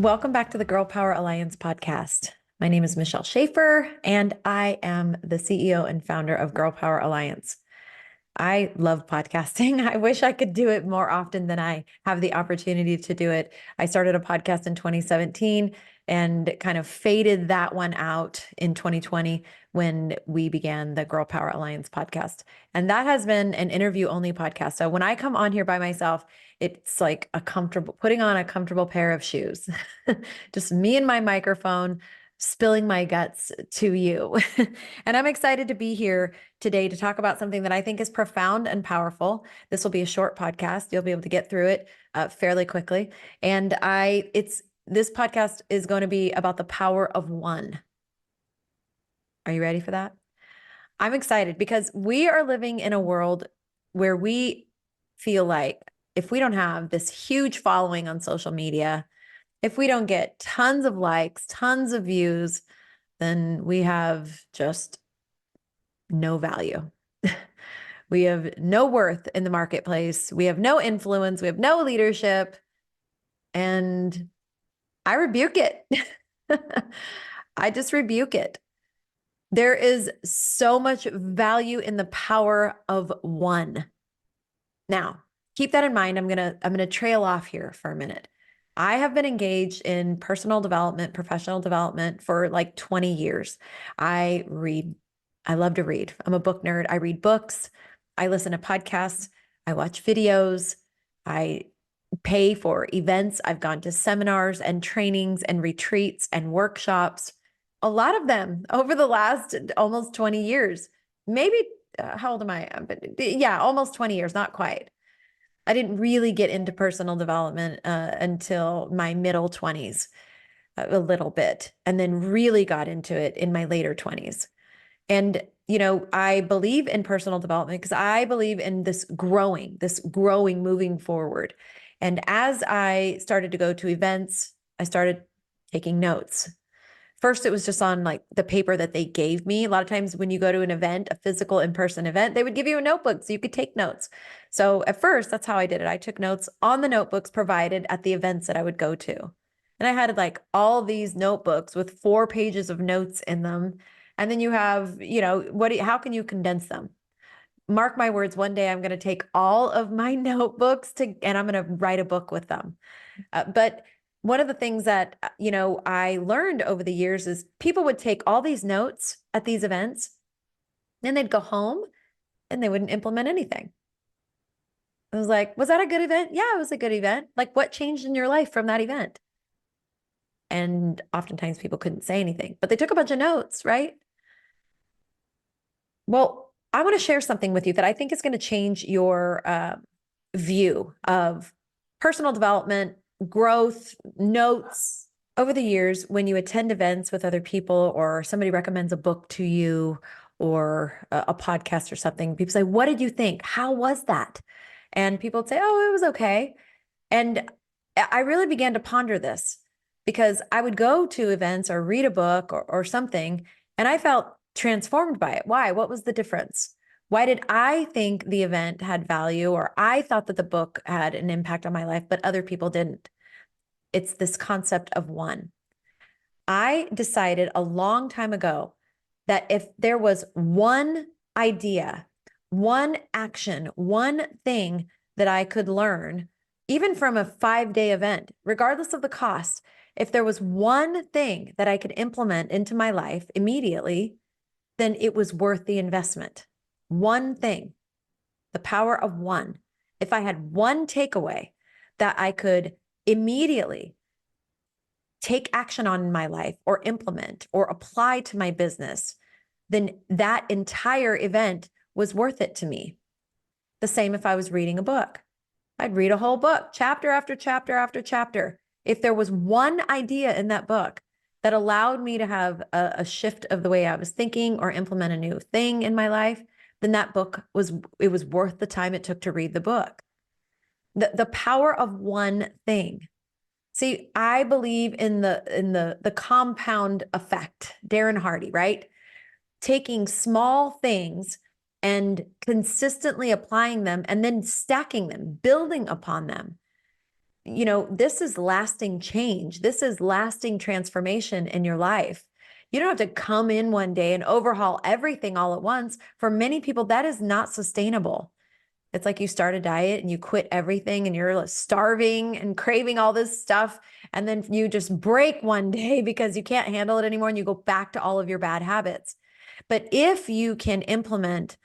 Welcome back to the Girl Power Alliance podcast. My name is Michelle Schaffer, and I am the CEO and founder of Girl Power Alliance. I love podcasting. I wish I could do it more often than I have the opportunity to do it. I started a podcast in 2017 and kind of faded that one out in 2020 when we began the Girl Power Alliance podcast. And that has been an interview only podcast. So when I come on here by myself, it's like putting on a comfortable pair of shoes, just me and my microphone spilling my guts to you. And I'm excited to be here today to talk about something that I think is profound and powerful. This will be a short podcast. You'll be able to get through it fairly quickly. And this podcast is going to be about the power of one. Are you ready for that? I'm excited because we are living in a world where we feel like if we don't have this huge following on social media, if we don't get tons of likes, tons of views, then we have just no value. We have no worth in the marketplace. We have no influence. We have no leadership. And I rebuke it. I just rebuke it. There is so much value in the power of one. Now, keep that in mind. I'm gonna trail off here for a minute. I have been engaged in personal development, professional development for like 20 years. I read. I love to read. I'm a book nerd. I read books. I listen to podcasts. I watch videos. I pay for events. I've gone to seminars and trainings and retreats and workshops, a lot of them over the last almost 20 years. Maybe, how old am I? But yeah, almost 20 years, not quite. I didn't really get into personal development until my middle 20s, a little bit, and then really got into it in my later 20s. And, I believe in personal development because I believe in this growing, moving forward. And as I started to go to events, I started taking notes. First, it was just on like the paper that they gave me. A lot of times when you go to an event, a physical in-person event, they would give you a notebook so you could take notes. So at first, that's how I did it. I took notes on the notebooks provided at the events that I would go to. And I had like all these notebooks with 4 pages of notes in them. And then you have, how can you condense them? Mark my words, one day I'm going to take all of my notebooks and I'm going to write a book with them. But one of the things that, I learned over the years is people would take all these notes at these events, then they'd go home and they wouldn't implement anything. I was like, was that a good event? Yeah, it was a good event. Like, what changed in your life from that event? And oftentimes people couldn't say anything, but they took a bunch of notes, right? Well, I want to share something with you that I think is going to change your view of personal development, growth, notes. Over the years, when you attend events with other people or somebody recommends a book to you or a podcast or something, people say, what did you think? How was that? And people would say, oh, it was okay. And I really began to ponder this because I would go to events or read a book or something, and I felt transformed by it. Why? What was the difference? Why did I think the event had value, or I thought that the book had an impact on my life, but other people didn't? It's this concept of one. I decided a long time ago that if there was one idea, one action, one thing that I could learn, even from a 5-day event, regardless of the cost, if there was one thing that I could implement into my life immediately, then it was worth the investment. One thing, the power of one. If I had one takeaway that I could immediately take action on in my life or implement or apply to my business, then that entire event was worth it to me. The same if I was reading a book. I'd read a whole book, chapter after chapter after chapter. If there was one idea in that book that allowed me to have a shift of the way I was thinking or implement a new thing in my life, then that book was worth the time it took to read the book. The power of one thing. See, I believe in the compound effect, Darren Hardy, right? Taking small things and consistently applying them and then stacking them, building upon them. this is lasting change. This is lasting transformation in your life. You don't have to come in one day and overhaul everything all at once. For many people, that is not sustainable. It's like you start a diet and you quit everything and you're starving and craving all this stuff. And then you just break one day because you can't handle it anymore and you go back to all of your bad habits. But if you can implement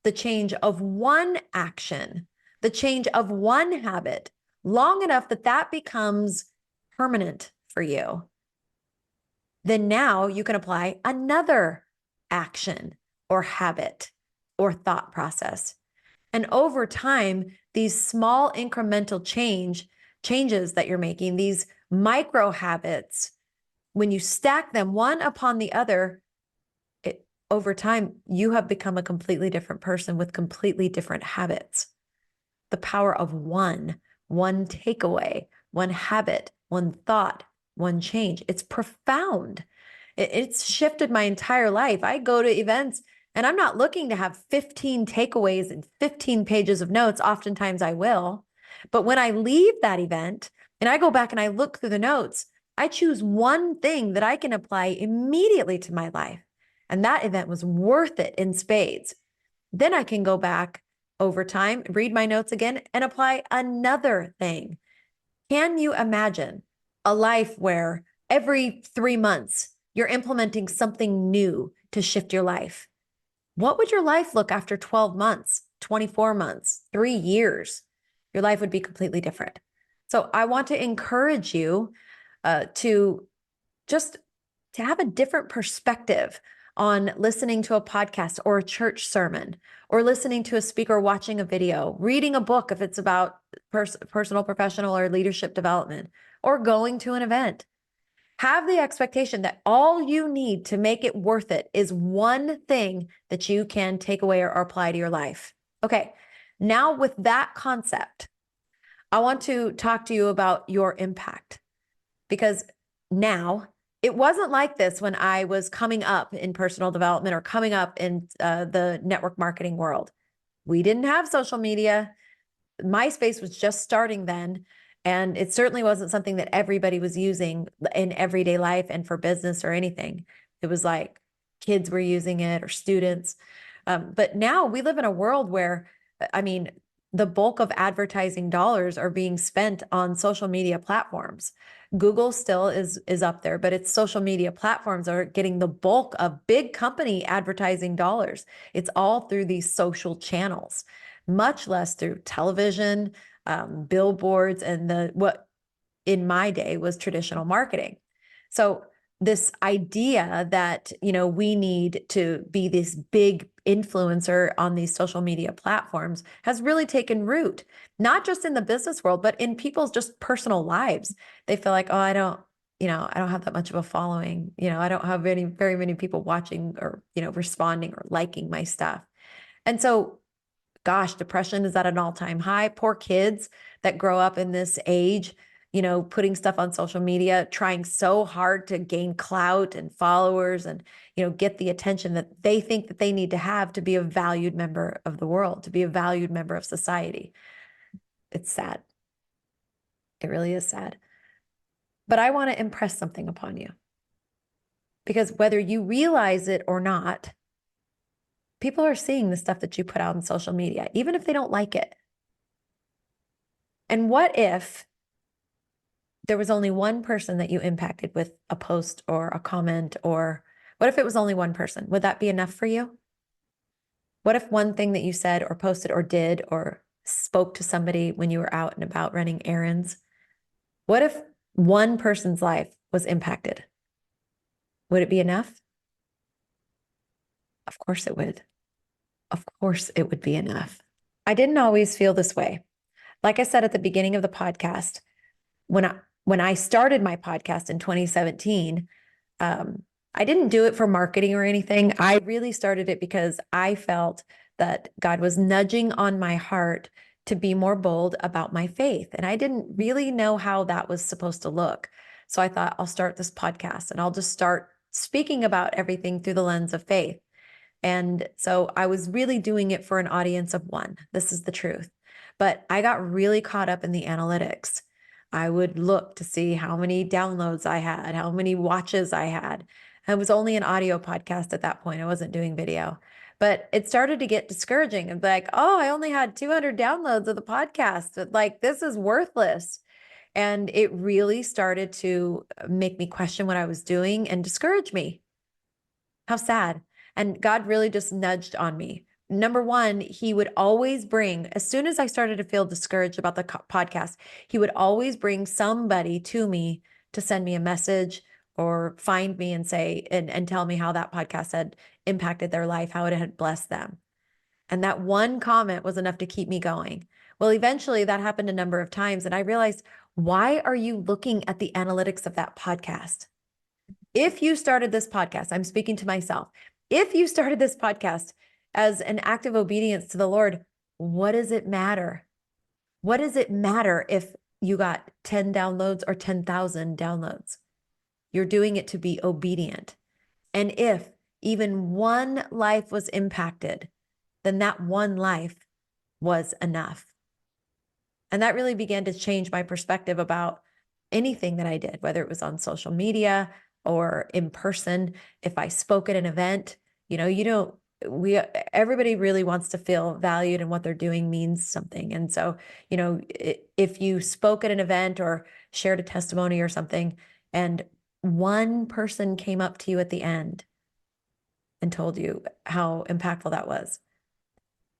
the change of one action, the change of one habit long enough that that becomes permanent for you, then now you can apply another action or habit or thought process. And over time, these small incremental changes that you're making, these micro habits, when you stack them one upon the other, over time, you have become a completely different person with completely different habits. The power of one takeaway, one habit, one thought, one change. It's profound. It's shifted my entire life. I go to events and I'm not looking to have 15 takeaways and 15 pages of notes. Oftentimes I will. But when I leave that event and I go back and I look through the notes, I choose one thing that I can apply immediately to my life. And that event was worth it in spades. Then I can go back over time, read my notes again, and apply another thing. Can you imagine a life where every 3 months you're implementing something new to shift your life? What would your life look after 12 months, 24 months, 3 years? Your life would be completely different. So I want to encourage you to just to have a different perspective on listening to a podcast or a church sermon, or listening to a speaker, watching a video, reading a book if it's about personal, professional, or leadership development, or going to an event. Have the expectation that all you need to make it worth it is one thing that you can take away or apply to your life. Okay, now with that concept, I want to talk to you about your impact, because now it wasn't like this when I was coming up in personal development or coming up in the network marketing world. We didn't have social media. MySpace was just starting then. And it certainly wasn't something that everybody was using in everyday life and for business or anything. It was like kids were using it or students. But now we live in a world where, I mean, the bulk of advertising dollars are being spent on social media platforms. Google still is up there, but it's social media platforms are getting the bulk of big company advertising dollars. It's all through these social channels, much less through television, billboards, and what in my day was traditional marketing. So this idea that, we need to be this big influencer on these social media platforms has really taken root, not just in the business world, but in people's just personal lives. They feel like, oh, I don't have that much of a following. I don't have very many people watching or, responding or liking my stuff. And so, gosh, depression is at an all-time high. Poor kids that grow up in this age, putting stuff on social media, trying so hard to gain clout and followers and, get the attention that they think that they need to have to be a valued member of the world, to be a valued member of society. It's sad. It really is sad. But I want to impress something upon you, because whether you realize it or not, people are seeing the stuff that you put out on social media, even if they don't like it. And what if there was only one person that you impacted with a post or a comment? Or what if it was only one person? Would that be enough for you? What if one thing that you said or posted or did or spoke to somebody when you were out and about running errands? What if one person's life was impacted? Would it be enough? Of course it would. Of course it would be enough. I didn't always feel this way. Like I said at the beginning of the podcast, when I started my podcast in 2017, I didn't do it for marketing or anything. I really started it because I felt that God was nudging on my heart to be more bold about my faith. And I didn't really know how that was supposed to look. So I thought, I'll start this podcast and I'll just start speaking about everything through the lens of faith. And so I was really doing it for an audience of one. This is the truth. But I got really caught up in the analytics. I would look to see how many downloads I had, how many watches I had. It was only an audio podcast at that point. I wasn't doing video. But it started to get discouraging and like, oh, I only had 200 downloads of the podcast. Like, this is worthless. And it really started to make me question what I was doing and discourage me. How sad. And God really just nudged on me. Number one, he would always bring, as soon as I started to feel discouraged about the podcast, he would always bring somebody to me to send me a message or find me and say, and tell me how that podcast had impacted their life, how it had blessed them. And that one comment was enough to keep me going. Well, eventually that happened a number of times. And I realized, why are you looking at the analytics of that podcast? If you started this podcast, I'm speaking to myself. If you started this podcast as an act of obedience to the Lord, what does it matter? What does it matter if you got 10 downloads or 10,000 downloads? You're doing it to be obedient. And if even one life was impacted, then that one life was enough. And that really began to change my perspective about anything that I did, whether it was on social media or in person. If I spoke at an event, everybody really wants to feel valued and what they're doing means something. And so, if you spoke at an event or shared a testimony or something, and one person came up to you at the end and told you how impactful that was,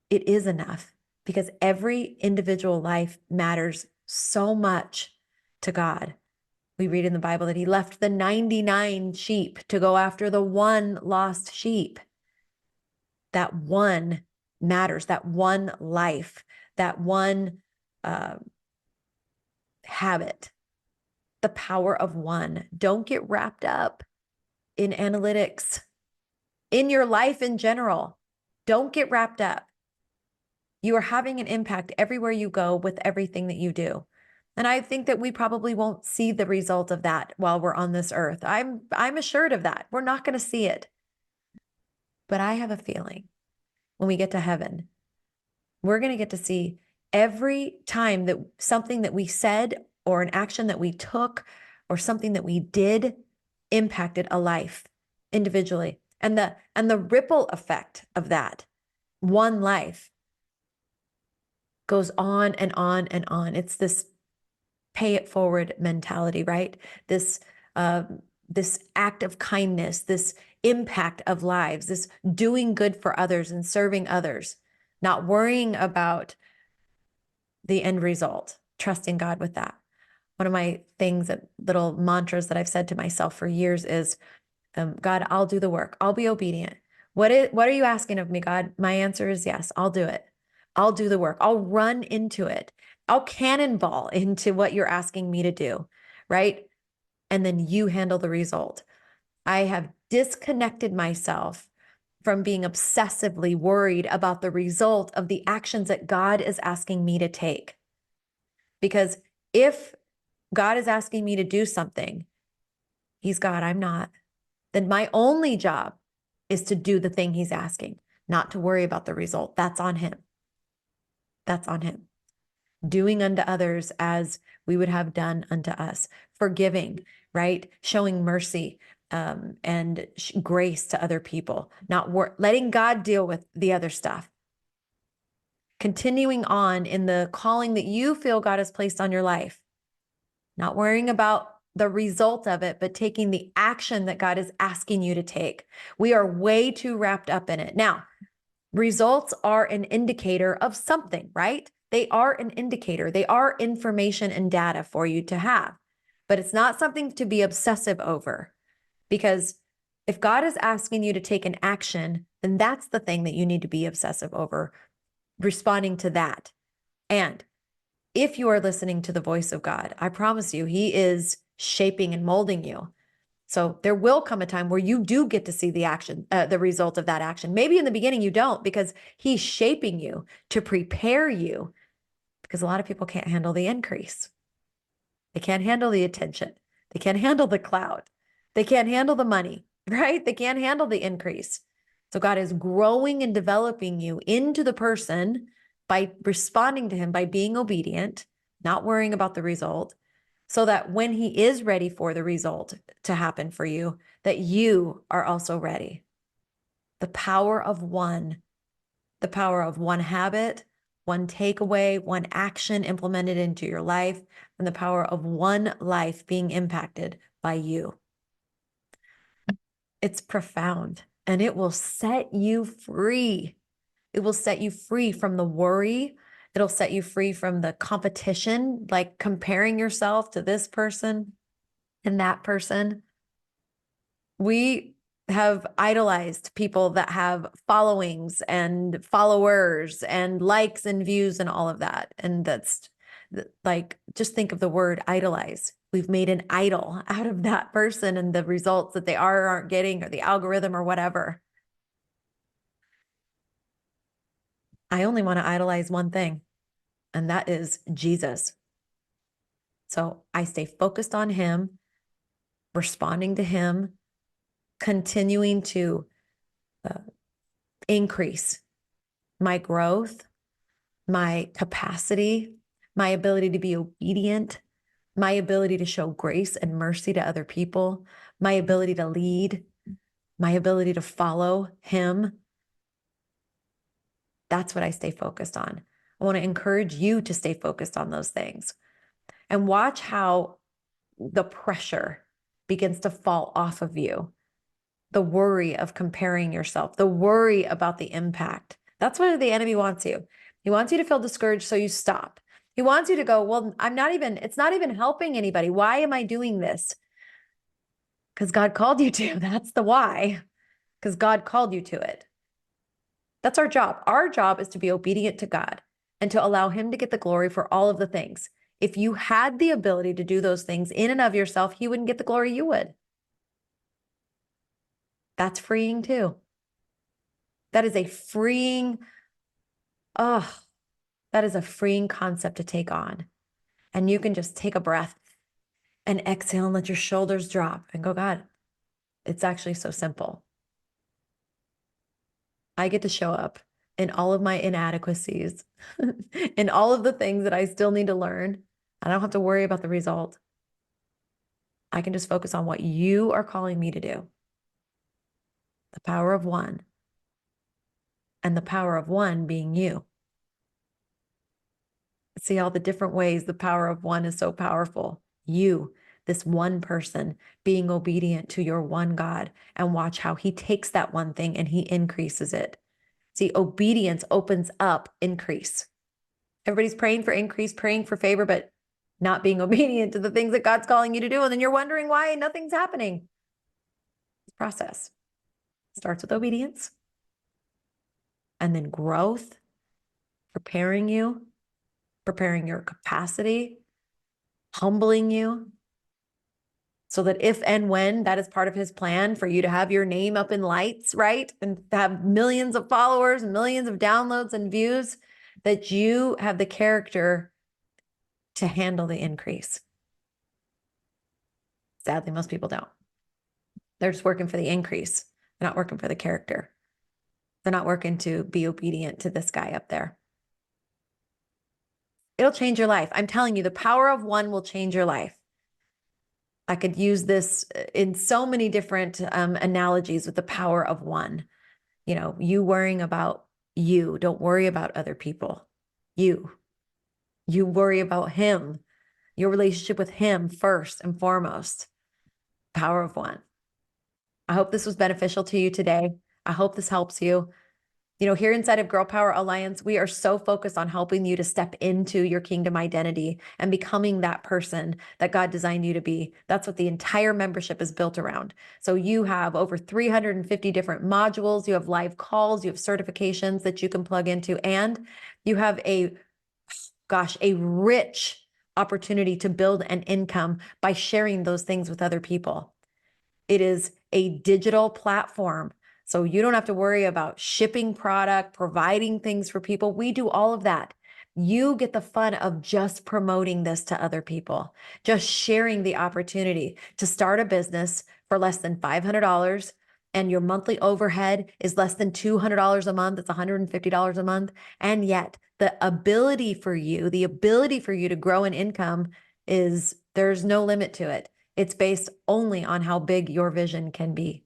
it is enough, because every individual life matters so much to God. We read in the Bible that he left the 99 sheep to go after the one lost sheep. That one matters, that one life, that one habit, the power of one. Don't get wrapped up in analytics, in your life in general. Don't get wrapped up. You are having an impact everywhere you go with everything that you do. And I think that we probably won't see the result of that while we're on this earth. I'm assured of that. We're not going to see it. But I have a feeling when we get to heaven, we're going to get to see every time that something that we said or an action that we took or something that we did impacted a life individually. And the ripple effect of that one life goes on and on and on. It's this pay it forward mentality, right? This act of kindness, this impact of lives, this doing good for others and serving others, not worrying about the end result, trusting God with that. One of my little mantras that I've said to myself for years is, God, I'll do the work. I'll be obedient. What are you asking of me, God? My answer is yes, I'll do it. I'll do the work. I'll run into it. I'll cannonball into what you're asking me to do, right? And then you handle the result. I have disconnected myself from being obsessively worried about the result of the actions that God is asking me to take. Because if God is asking me to do something, he's God, I'm not, then my only job is to do the thing he's asking, not to worry about the result. That's on him. That's on him. Doing unto others as we would have done unto us, forgiving, right? Showing mercy and grace to other people, not letting God deal with the other stuff. Continuing on in the calling that you feel God has placed on your life, not worrying about the result of it, but taking the action that God is asking you to take. We are way too wrapped up in it. Now, results are an indicator of something, right? They are an indicator. They are information and data for you to have, but it's not something to be obsessive over, because if God is asking you to take an action, then that's the thing that you need to be obsessive over, responding to that. And if you are listening to the voice of God, I promise you, he is shaping and molding you. So there will come a time where you do get to see the action, the result of that action. Maybe in the beginning you don't, because he's shaping you to prepare you, because a lot of people can't handle the increase. They can't handle the attention. They can't handle the cloud. They can't handle the money, right? They can't handle the increase. So God is growing and developing you into the person by responding to him, by being obedient, not worrying about the result, so that when he is ready for the result to happen for you, that you are also ready. The power of one, the power of one habit, one takeaway, one action implemented into your life, and the power of one life being impacted by you. It's profound, and it will set you free. It will set you free from the worry. It'll set you free from the competition, like comparing yourself to this person and that person. We have idolized people that have followings and followers and likes and views and all of that. And that's like, just think of the word idolize. We've made an idol out of that person and the results that they are or aren't getting, or the algorithm or whatever. I only want to idolize one thing, and that is Jesus. So I stay focused on him, responding to him, continuing to increase my growth, my capacity, my ability to be obedient, my ability to show grace and mercy to other people, my ability to lead, my ability to follow him. That's what I stay focused on. I want to encourage you to stay focused on those things and watch how the pressure begins to fall off of you. The worry of comparing yourself, the worry about the impact. That's where the enemy wants you. He wants you to feel discouraged, so you stop. He wants you to go, well, it's not even helping anybody. Why am I doing this? Because God called you to. That's the why. Because God called you to it. That's our job. Our job is to be obedient to God and to allow him to get the glory for all of the things. If you had the ability to do those things in and of yourself, he wouldn't get the glory, you would. That's freeing too. That is a freeing, that is a freeing concept to take on. And you can just take a breath and exhale and let your shoulders drop and go, God, it's actually so simple. I get to show up in all of my inadequacies, in all of the things that I still need to learn. I don't have to worry about the result. I can just focus on what you are calling me to do. The power of one, and the power of one being you. See all the different ways the power of one is so powerful. You, this one person, being obedient to your one God, and watch how he takes that one thing and he increases it. See, obedience opens up increase. Everybody's praying for increase, praying for favor, but not being obedient to the things that God's calling you to do. And then you're wondering why nothing's happening. It's a process. It starts with obedience, and then growth, preparing your capacity, humbling you, so that if and when that is part of his plan for you to have your name up in lights, right? And have millions of followers and millions of downloads and views, that you have the character to handle the increase. Sadly, most people don't. They're just working for the increase. They're not working for the character. They're not working to be obedient to this guy up there. It'll change your life. I'm telling you, the power of one will change your life. I could use this in so many different analogies with the power of one. You know, you worrying about you. Don't worry about other people. You worry about him, your relationship with him first and foremost. Power of one. I hope this was beneficial to you today. I hope this helps you. You know, here inside of Girl Power Alliance, we are so focused on helping you to step into your kingdom identity and becoming that person that God designed you to be. That's what the entire membership is built around. So you have over 350 different modules, you have live calls, you have certifications that you can plug into, and you have a rich opportunity to build an income by sharing those things with other people. It is a digital platform. So you don't have to worry about shipping product, providing things for people. We do all of that. You get the fun of just promoting this to other people, just sharing the opportunity to start a business for less than $500, and your monthly overhead is less than $200 a month. It's $150 a month. And yet the ability for you to grow an income There's no limit to it. It's based only on how big your vision can be.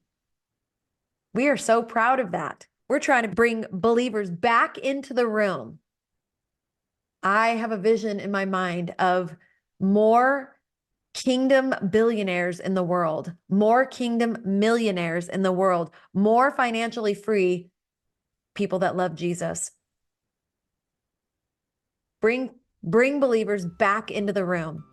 We are so proud of that. We're trying to bring believers back into the room. I have a vision in my mind of more kingdom billionaires in the world, more kingdom millionaires in the world, more financially free people that love Jesus. Bring believers back into the room.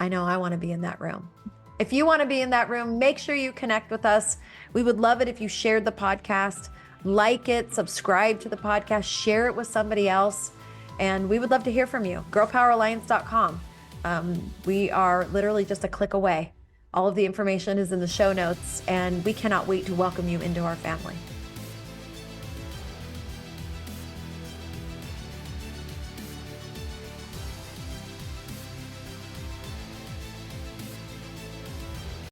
I know I want to be in that room. If you want to be in that room, make sure you connect with us. We would love it if you shared the podcast, like it, subscribe to the podcast, share it with somebody else. And we would love to hear from you. girlpoweralliance.com. We are literally just a click away. All of the information is in the show notes, and we cannot wait to welcome you into our family.